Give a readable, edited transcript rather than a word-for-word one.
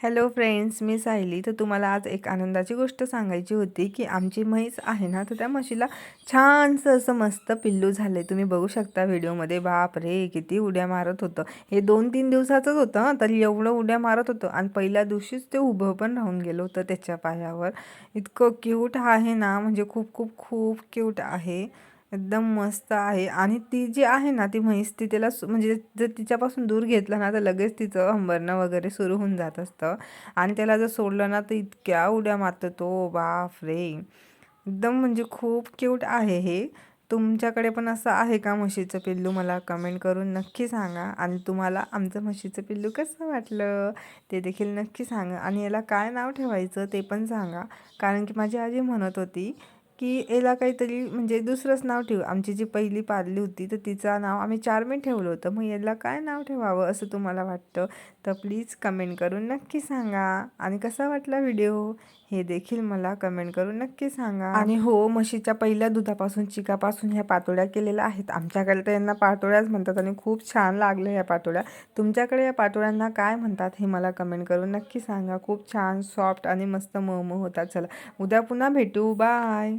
Hello friends, मी सायली. तर तुम्हाला आज एक आनंदाची गोष्ट सांगायची होती की आमची म्हैस आहे ना, तर त्या म्हशीला छानसं असं मस्त पिल्लू झाले. तुम्ही बघू शकता व्हिडिओमध्ये. बाप रे, किती उड्या मारत होतं. हे 2-3 दिवसाचंच होतं तरी एवढं उड्या मारत होतं आणि पहिल्या दिवशीच ते उभं पण राहून गेलं होतं त्याच्या पायावर. इतकं क्यूट आहे ना, म्हणजे खूप खूप खूप क्यूट आहे. एकदम मस्त आहे. आणि ती जी आहे ना, ती म्हैस ती त्याला म्हणजे जर तिच्यापासून दूर घेतलं ना, तर लगेच तिचं हंबरणं वगैरे सुरू होऊन जात असतं. आणि त्याला जर सोडलं ना, तर इतक्या उड्या मारतो तो, बाप रे! एकदम म्हणजे खूप क्यूट आहे हे. तुमच्याकडे पण असं आहे का म्हशीचं पिल्लू? मला कमेंट करून नक्की सांगा. आणि तुम्हाला आमचं म्हशीचं पिल्लू कसं वाटलं ते देखील नक्की सांगा. आणि याला काय नाव ठेवायचं ते पण सांगा. कारण की माझी आजी म्हणत होती की याला काहीतरी म्हणजे दुसरंच नाव ठेवू. आमची जी पहिली पाळली होती तर तिचं नाव आम्ही चार्मी ठेवलं होतं. मग याला काय नाव ठेवावं असं तुम्हाला वाटतं? तर प्लीज कमेंट करून नक्की सांगा. आणि कसा वाटला व्हिडिओ हे देखील मला कमेंट करून नक्की सांगा. आणि हो, म्हशीच्या पहिल्या दुधापासून चिकापासून ह्या पातोड्या केलेल्या आहेत. आमच्याकडे तर यांना पातोड्याच म्हणतात आणि खूप छान लागल्या ह्या पातोड्या. तुमच्याकडे या पातोड्यांना काय म्हणतात हे मला कमेंट करून नक्की सांगा. खूप छान सॉफ्ट आणि मस्त मऊ मऊ होतात. चला, उद्या पुन्हा भेटू. बाय.